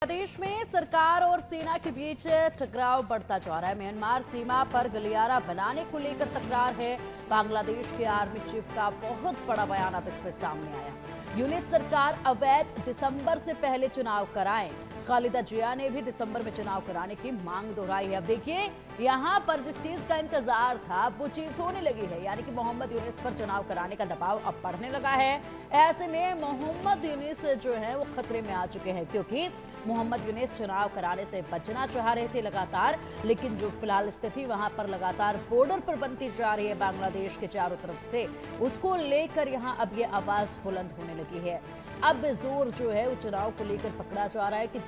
प्रदेश में सरकार और सेना के बीच टकराव बढ़ता जा रहा है। म्यांमार सीमा पर गलियारा बनाने को लेकर तकरार है। बांग्लादेश के आर्मी चीफ का बहुत बड़ा बयान अब इसमें सामने आया। यूनिस सरकार अवैध दिसंबर से पहले चुनाव कराएं। खालिदा जिया ने भी दिसंबर में चुनाव कराने की मांग दोहराई है। अब देखिए, यहाँ पर जिस चीज का इंतजार था वो चीज होने लगी है, यानी कि मोहम्मद यूनिस पर चुनाव कराने का दबाव अब बढ़ने लगा है। ऐसे में मोहम्मद यूनिस जो है वो खतरे में आ चुके हैं, क्योंकि मोहम्मद यूनिस चुनाव कराने से बचना चाह रहे थे लगातार, लेकिन जो फिलहाल स्थिति वहां पर लगातार बॉर्डर पर बनती जा रही है बांग्लादेश के चारों तरफ से, उसको लेकर यहां अब ये आवाज बुलंद होने लगी है। अब जोर जो है वो चुनाव को लेकर पकड़ा जा रहा है कि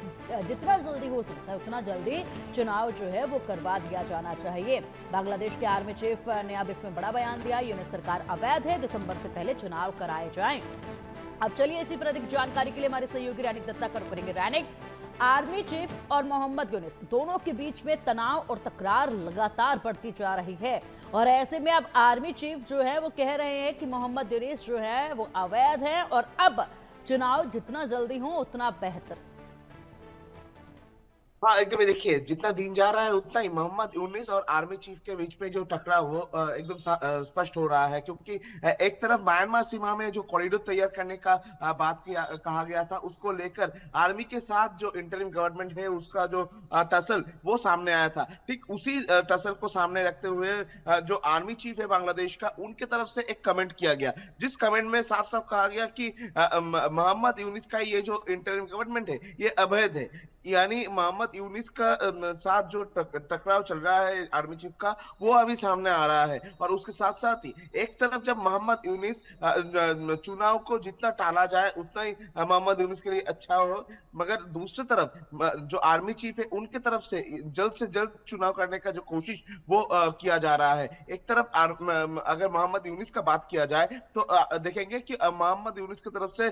जितना जल्दी हो सकता है उतना जल्दी चुनाव जो है वो करवा दिया जाना चाहिए। बांग्लादेश के आर्मी चीफ ने अब इसमें बड़ा बयान दिया। यूनिस सरकार अवैध है, दिसंबर से पहले चुनाव कराए जाएं। अब चलिए इसी पर अधिक जानकारी के लिए हमारे सहयोगी रैनिक दत्ता कर करेंगे। रैनिक, आर्मी चीफ और मोहम्मद यूनिस दोनों के बीच में तनाव और तकरार लगातार बढ़ती जा रही है, और ऐसे में अब आर्मी चीफ जो है वो कह रहे हैं कि मोहम्मद यूनिस जो है वो अवैध है और अब चुनाव जितना जल्दी हो उतना बेहतर। हाँ, एकदम देखिए, जितना दिन जा रहा है उतना ही मोहम्मद यूनिस और आर्मी चीफ के बीच में जो टकराव वो एकदम स्पष्ट हो रहा है। क्योंकि एक तरफ म्यांमार सीमा में जो कॉरिडोर तैयार करने का बात किया कहा गया था, उसको लेकर आर्मी के साथ जो इंटरिम गवर्नमेंट है उसका जो टसल वो सामने आया था। ठीक उसी टसल को सामने रखते हुए जो आर्मी चीफ है बांग्लादेश का, उनके तरफ से एक कमेंट किया गया, जिस कमेंट में साफ साफ कहा गया कि मोहम्मद यूनिस का ये जो इंटरिम गवर्नमेंट है ये अवैध है। यानी मोहम्मद यूनिस का साथ जो टकराव चल रहा है आर्मी चीफ का, वो अभी सामने आ रहा है। और उसके साथ साथ ही एक तरफ जब मोहम्मद यूनिस चुनाव को जितना टाला जाए उतना ही मोहम्मद यूनिस के लिए अच्छा हो, मगर दूसरी तरफ जो आर्मी चीफ है उनके तरफ से जल्द चुनाव करने का जो कोशिश वो किया जा रहा है। एक तरफ अगर मोहम्मद यूनिस का बात किया जाए तो देखेंगे कि मोहम्मद यूनिस की तरफ से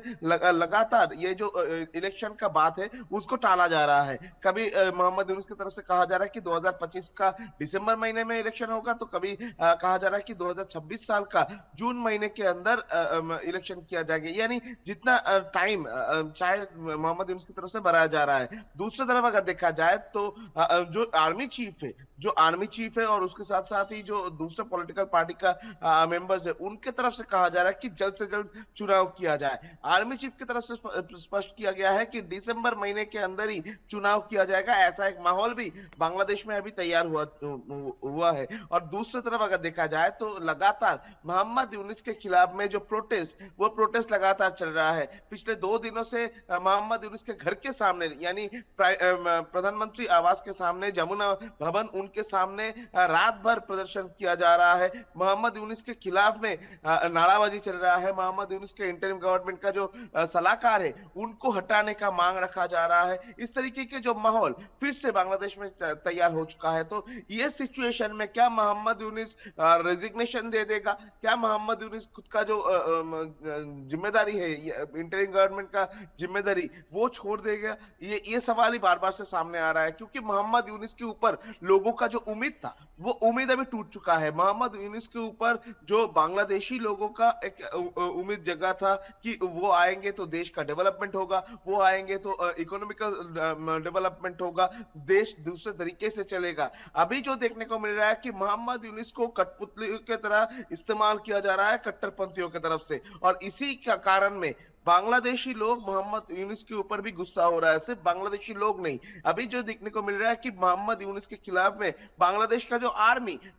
लगातार ये जो इलेक्शन का बात है उसको टाला जा रहा है। कभी मोहम्मद यूनुस की तरफ से कहा जा रहा है कि 2025 का दिसंबर महीने में इलेक्शन होगा, तो कभी कहा जा रहा है कि 2026 साल का जून महीने के अंदर इलेक्शन किया जाएगा। यानी जितना टाइम चाहे मोहम्मद यूनुस की तरफ से बढ़ाया जा रहा है। दूसरी तरफ अगर देखा जाए तो जो आर्मी चीफ है और उसके साथ साथ ही जो दूसरे पॉलिटिकल पार्टी का मेंबर्स है, उनके तरफ से कहा जा रहा है कि जल्द से जल्द चुनाव किया जाए। आर्मी चीफ की तरफ से स्पष्ट किया गया है कि दिसंबर महीने के अंदर ही चुनाव किया जाएगा। ऐसा एक माहौल भी बांग्लादेश में अभी तैयार हुआ है। और दूसरी तरफ अगर देखा जाए तो लगातार मोहम्मद यूनिस के खिलाफ में जो प्रोटेस्ट लगातार चल रहा है। पिछले 2 दिनों से मोहम्मद यूनिस के घर के सामने, यानी प्रधानमंत्री आवास के सामने, जमुना भवन उनके सामने रात भर प्रदर्शन किया जा रहा है। मोहम्मद यूनिस के खिलाफ में नाराबाजी चल रहा है। मोहम्मद यूनिस के इंटरिम गवर्नमेंट का जो सलाहकार है उनको हटाने का मांग रखा जा रहा है। इस तरीके के जो माहौल फिर से बांग्लादेश में तैयार हो चुका है। तो ये सिचुएशन में क्या मोहम्मद यूनिस रेजिग्नेशन दे देगा? क्या मोहम्मद यूनिस खुद का जो जिम्मेदारी है, इंटरिम गवर्नमेंट का जिम्मेदारी, वो छोड़ देगा? ये सवाल ही बार बार से सामने आ रहा है, क्योंकि मोहम्मद यूनिस के ऊपर लोगों का जो उम्मीद था वो उम्मीद अभी टूट चुका है। मोहम्मद यूनिस के ऊपर जो बांग्लादेशी लोगों का एक उम्मीद जगा था कि वो आएंगे तो देश का डेवलपमेंट होगा, वो आएंगे तो इकोनॉमिकल डेवलपमेंट होगा, देश दूसरे तरीके से चलेगा। अभी जो देखने को मिल रहा है कि मोहम्मद यूनिस को कठपुतली की तरह इस्तेमाल किया जा रहा है कट्टरपंथियों की तरफ से। और इसी का कारण में बांग्लादेशी लोग मोहम्मद यूनिस के ऊपर भी गुस्सा हो रहा है। सिर्फ बांग्लादेशी लोग नहीं, अभी जो देखने को मिल रहा है कि मोहम्मद यूनिस के खिलाफ में बांग्लादेश का जो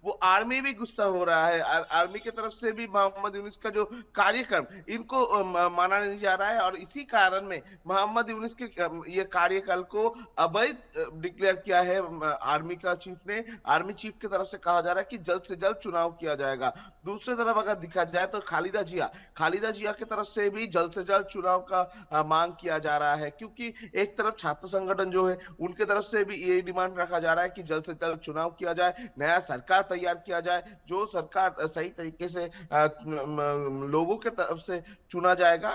वो आर्मी भी गुस्सा हो रहा है। आर्मी की तरफ से भी मोहम्मद यूनिस का जो कार्यक्रम, इनको माना नहीं जा रहा है। और इसी कारण में मोहम्मद यूनिस के ये कार्यकाल को अवैध डिक्लेयर किया है आर्मी का चीफ ने। आर्मी चीफ की तरफ से कहा जा रहा है कि जल्द से जल्द चुनाव किया जाएगा। दूसरी तरफ अगर देखा जाए तो खालिदा जिया की तरफ से भी जल्द से जल्द चुनाव का मांग किया जा रहा है। क्योंकि एक तरफ छात्र संगठन जो है उनके तरफ से भी ये डिमांड रखा जा रहा है कि जल्द से जल्द चुनाव किया जाए, नया सरकार तैयार किया जाए, जो सरकार सही तरीके से लोगों के तरफ से चुना जाएगा,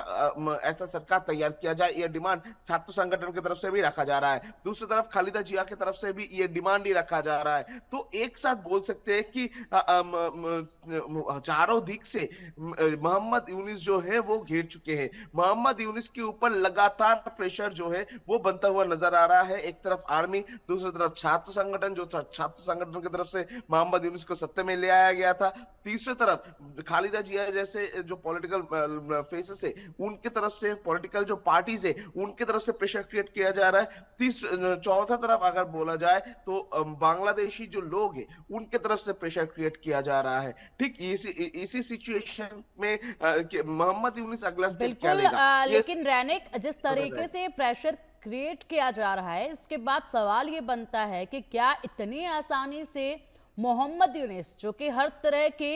ऐसा सरकार तैयार किया जाए। यह डिमांड छात्र संगठन की तरफ से भी रखा जा रहा है। दूसरी तरफ खालिदा जिया की तरफ से भी ये डिमांड ही रखा जा रहा है। तो एक साथ बोल सकते हैं कि चारों दिक से मोहम्मद यूनिस जो है वो घेर चुके हैं। मोहम्मद यूनिस के ऊपर लगातार प्रेशर जो है वो बनता हुआ नजर आ रहा है। एक तरफ आर्मी, दूसरी तरफ छात्र संगठन, जो छात्र संगठन की तरफ से मोहम्मद यूनिस को सत्ता में ले आया गया था। तीसरी तरफ खालिदा जिया जैसे जो पॉलिटिकल फेसेस है उनके तरफ से, पॉलिटिकल जो पार्टीज है उनके तरफ से प्रेशर क्रिएट किया जा रहा है। चौथा तरफ अगर बोला जाए तो बांग्लादेशी जो लोग हैं उनके तरफ से प्रेशर क्रिएट किया जा रहा है। ठीक इसी सिचुएशन में मोहम्मद यूनिस अगला स्टेप क्या बिल्कुल लेगा, लेकिन रैनिक, जिस तरीके से प्रेशर क्रिएट किया जा रहा है, इसके बाद सवाल ये बनता है कि क्या इतनी आसानी से मोहम्मद यूनिस, जो कि हर तरह के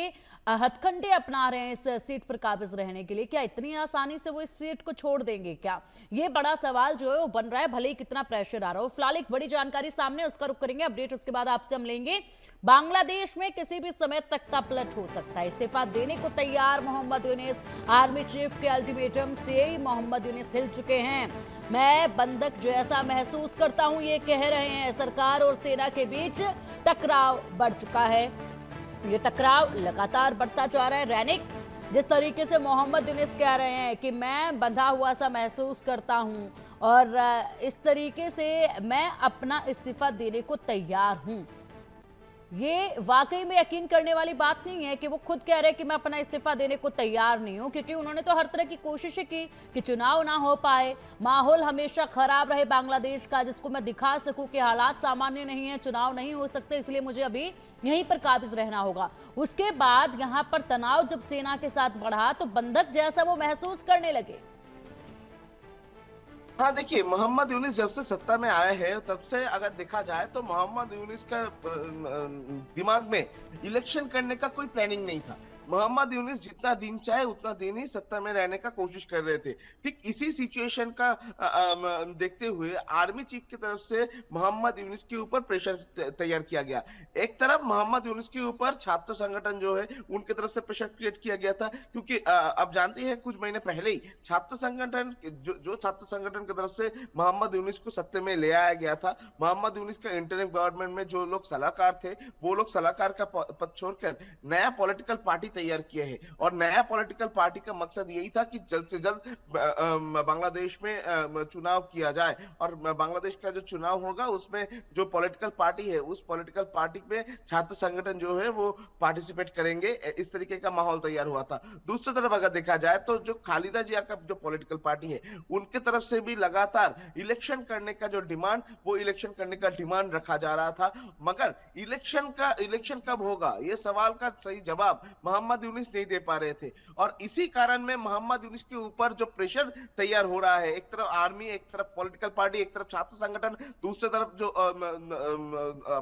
हथकंडे अपना रहे हैं इस सीट पर काबिज रहने के लिए, क्या इतनी आसानी से वो इस सीट को छोड़ देंगे क्या? ये बड़ा सवाल जो है वो बन रहा है, भले ही कितना प्रेशर आ रहा हो। फिलहाल एक बड़ी जानकारी सामने, उसका रुख करेंगे, अपडेट उसके बाद आपसे हम लेंगे। बांग्लादेश में किसी भी समय तख्ता पलट हो सकता है। इस्तीफा देने को तैयार मोहम्मद यूनिस। आर्मी चीफ के अल्टीमेटम से ही मोहम्मद यूनिस हिल चुके हैं। मैं बंधक जैसा महसूस करता हूं, ये कह रहे हैं। सरकार और सेना के बीच टकराव बढ़ चुका है। ये टकराव लगातार बढ़ता जा रहा है। रैनिक, जिस तरीके से मोहम्मद यूनिस कह रहे हैं कि मैं बंधा हुआ सा महसूस करता हूं और इस तरीके से मैं अपना इस्तीफा देने को तैयार हूं, ये वाकई में यकीन करने वाली बात नहीं है कि वो खुद कह रहे हैं कि मैं अपना इस्तीफा देने को तैयार नहीं हूं, क्योंकि उन्होंने तो हर तरह की कोशिशें की कि चुनाव ना हो पाए, माहौल हमेशा खराब रहे बांग्लादेश का, जिसको मैं दिखा सकूं कि हालात सामान्य नहीं है, चुनाव नहीं हो सकते, इसलिए मुझे अभी यहीं पर काबिज रहना होगा। उसके बाद यहां पर तनाव जब सेना के साथ बढ़ा तो बंधक जैसा वो महसूस करने लगे। हाँ देखिए, मोहम्मद यूनिस जब से सत्ता में आए हैं तब से अगर देखा जाए तो मोहम्मद यूनिस का दिमाग में इलेक्शन करने का कोई प्लानिंग नहीं था। मोहम्मद यूनिस जितना दिन चाहे उतना दिन ही सत्ता में रहने का कोशिश कर रहे थे। ठीक इसी सिचुएशन का देखते हुए आर्मी चीफ की तरफ से मोहम्मद यूनिस के ऊपर प्रेशर तैयार किया गया। एक तरफ मोहम्मद यूनिस के ऊपर छात्र संगठन जो है उनके तरफ से प्रेशर क्रिएट किया गया था, क्योंकि अब जानते हैं कुछ महीने पहले ही छात्र संगठन जो छात्र संगठन की तरफ से मोहम्मद यूनिस को सत्ता में ले आया गया था। मोहम्मद यूनिस का इंटरिम गवर्नमेंट में जो लोग सलाहकार थे वो लोग सलाहकार का पद छोड़कर नया पॉलिटिकल पार्टी तैयार किए हैं, और नया पॉलिटिकल पार्टी का मकसद यही था कि जल्द से जल्द बांग्लादेश में चुनाव किया जाए, और बांग्लादेश का जो चुनाव होगा उसमें जो पॉलिटिकल पार्टी है उस पॉलिटिकल पार्टी में छात्र संगठन जो है वो पार्टिसिपेट करेंगे। इस तरीके का माहौल तैयार हुआ था। दूसरी तरफ अगर देखा जाए तो जो खालिदा जिया का जो पॉलिटिकल पार्टी है उनके तरफ से भी लगातार इलेक्शन करने का जो डिमांड, वो इलेक्शन करने का डिमांड रखा जा रहा था, मगर इलेक्शन कब होगा ये सवाल का सही जवाब मोहम्मद यूनिस नहीं दे पा रहे थे। और इसी कारण में मोहम्मद यूनिस के ऊपर जो प्रेशर तैयार हो रहा है, एक तरफ आर्मी, एक तरफ पॉलिटिकल पार्टी, एक तरफ छात्र संगठन, दूसरी तरफ जो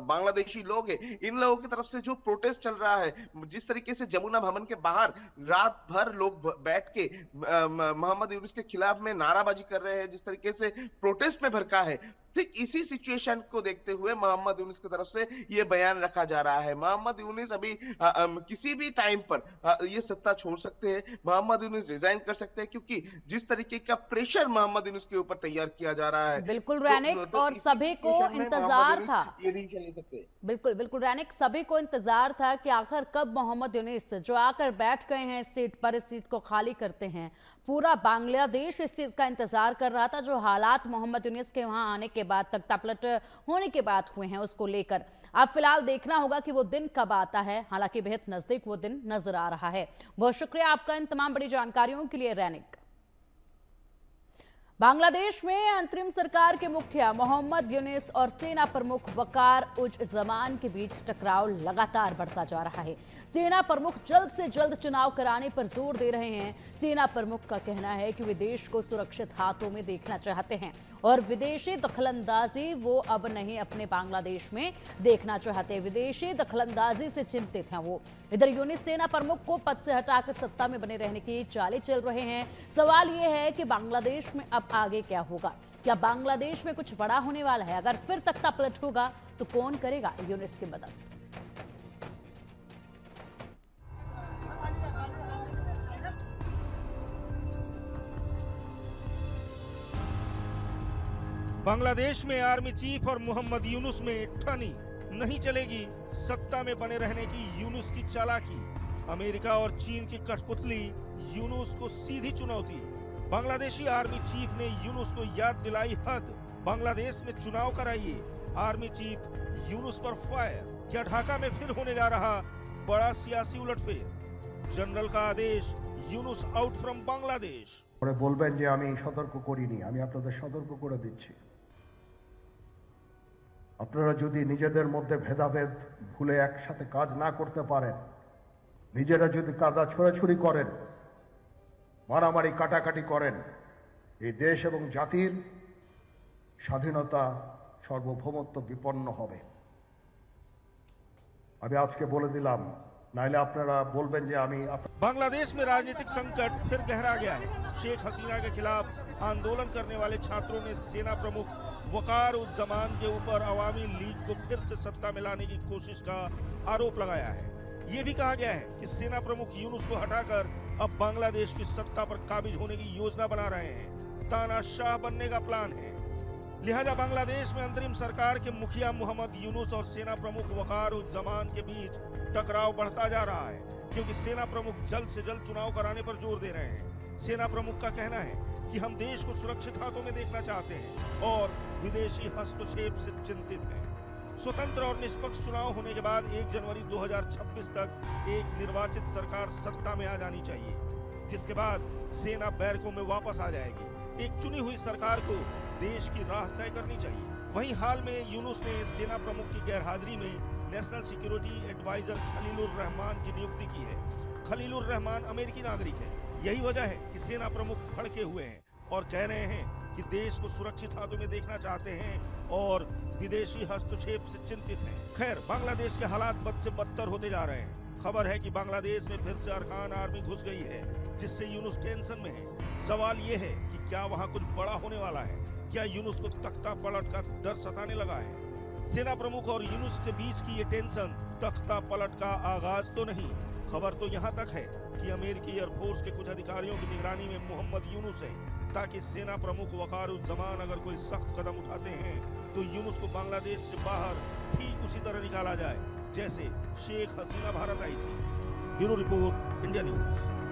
बांग्लादेशी लोग हैं, इन लोगों की तरफ से जो प्रोटेस्ट चल रहा है, जिस तरीके से जमुना भवन के बाहर रात भर लोग बैठ के मोहम्मद यूनिस के खिलाफ में नाराबाजी कर रहे हैं, जिस तरीके से प्रोटेस्ट में भड़का है, ठीक इसी सिचुएशन को देखते हुए मोहम्मद यूनिस की तरफ से ये बयान रखा जा रहा है। मोहम्मद यूनिस अभी किसी भी टाइम पर ये सत्ता छोड़ सकते हैं, मोहम्मद यूनिस रिजाइन कर सकते हैं, क्योंकि जिस तरीके का प्रेशर मोहम्मद यूनिस के ऊपर तैयार किया जा रहा है। बिल्कुल रैनिक, और सभी को इंतजार था, ये नहीं चल सकते। बिल्कुल बिल्कुल रैनिक, सभी को इंतजार था कि आखिर कब मोहम्मद यूनिस जो आकर बैठ गए हैं इस सीट पर, इस सीट को खाली करते हैं। पूरा बांग्लादेश इस चीज का इंतजार कर रहा था, जो हालात मोहम्मद यूनिस के वहां आने के बाद, तख्ता पलट होने के बाद हुए हैं, उसको लेकर अब फिलहाल देखना होगा कि वो दिन कब आता है। हालांकि बेहद नजदीक वो दिन नजर आ रहा है। बहुत शुक्रिया आपका इन तमाम बड़ी जानकारियों के लिए रैनिक। बांग्लादेश में अंतरिम सरकार के मुखिया मोहम्मद यूनिस और सेना प्रमुख वकार उज जमान के बीच टकराव लगातार बढ़ता जा रहा है। सेना प्रमुख जल्द से जल्द चुनाव कराने पर जोर दे रहे हैं। सेना प्रमुख का कहना है कि वे देश को सुरक्षित हाथों में देखना चाहते हैं और विदेशी दखलंदाजी वो अब नहीं अपने बांग्लादेश में देखना चाहते। विदेशी दखलंदाजी से चिंतित हैं वो। इधर यूनिस सेना प्रमुख को पद से हटाकर सत्ता में बने रहने की चालें चल रहे हैं। सवाल ये है कि बांग्लादेश में अब आगे क्या होगा? क्या बांग्लादेश में कुछ बड़ा होने वाला है? अगर फिर तख्ता पलट होगा तो कौन करेगा यूनिस की मदद? बांग्लादेश में आर्मी चीफ और मोहम्मद यूनुस में ठनी नहीं चलेगी। सत्ता में बने रहने की यूनुस की चालाकी। अमेरिका और चीन की कठपुतली यूनुस को सीधी चुनौती। बांग्लादेशी आर्मी चीफ ने यूनुस को याद दिलाई हद। बांग्लादेश में चुनाव कराइए, आर्मी चीफ यूनुस पर फायर। क्या ढाका में फिर होने जा रहा बड़ा सियासी उलटफेर? जनरल का आदेश, यूनुस आउट फ्रॉम बांग्लादेश। পরে বলবেন যে আমি সতর্ক করিনি, আমি আপনাদের সতর্ক করে দিচ্ছি। আপনারা যদি নিজেদের মধ্যে ভেদাভেদ ভুলে একসাথে কাজ না করতে পারেন, নিজেরা যদি কাদা ছোড়াছুড়ি করেন, মারামারি কাটাকাটি করেন, এই দেশ এবং জাতির স্বাধীনতা সার্বভৌমত্ব বিপন্ন হবে। আমি আজকে বলে দিলাম, নাইলে আপনারা বলবেন যে আমি। बांग्लादेश में राजनीतिक संकट फिर गहरा गया है। शेख हसीना के खिलाफ आंदोलन करने वाले छात्रों ने सेना प्रमुख वकार उज जमान के ऊपर अवामी लीग को फिर से सत्ता में लाने की कोशिश का आरोप लगाया है। ये भी कहा गया है कि सेना प्रमुख यूनुस को हटाकर अब बांग्लादेश की सत्ता पर काबिज होने की योजना बना रहे हैं। तानाशाह बनने का प्लान है। लिहाजा बांग्लादेश में अंतरिम सरकार के मुखिया मोहम्मद यूनुस और सेना प्रमुख वकार उज जमान के बीच टकराव बढ़ता जा रहा है, क्योंकि सेना प्रमुख जल्द से जल्द चुनाव कराने पर जोर दे रहे हैं। सेना प्रमुख का कहना है कि हम देश को सुरक्षित हाथों में देखना चाहते हैं और विदेशी हस्तक्षेप से चिंतित हैं। स्वतंत्र और निष्पक्ष चुनाव होने के बाद 1 जनवरी 2026 तक एक निर्वाचित सरकार सत्ता में आ जानी चाहिए, जिसके बाद सेना बैरकों में वापस आ जाएगी। एक चुनी हुई सरकार को देश की राह तय करनी चाहिए। वहीं हाल में यूनुस ने सेना प्रमुख की गैरहाजिरी में national security adviser Khalilur Rahman की नियुक्ति की है। खलीलुर रहमान अमेरिकी नागरिक है। यही वजह है कि सेना प्रमुख भड़के हुए हैं और कह रहे हैं कि देश को सुरक्षित हाथों में देखना चाहते हैं और विदेशी हस्तक्षेप से चिंतित हैं। खैर, बांग्लादेश के हालात बद से बदतर होते जा रहे हैं। खबर है कि बांग्लादेश में फिर से अरकान आर्मी घुस गई है, जिससे यूनुस टेंशन में है। सवाल ये है कि क्या वहाँ कुछ बड़ा होने वाला है? क्या यूनुस को तख्ता पलट का डर सताने लगा है? सेना प्रमुख और यूनुस के बीच की ये टेंशन तख्ता पलट का आगाज तो नहीं। खबर तो यहाँ तक है कि अमेरिकी एयरफोर्स के कुछ अधिकारियों की निगरानी में मोहम्मद यूनुस है, ताकि सेना प्रमुख वकार उज जमान अगर कोई सख्त कदम उठाते हैं तो यूनुस को बांग्लादेश से बाहर ठीक उसी तरह निकाला जाए जैसे शेख हसीना भारत आई थी। Bureau report, India news.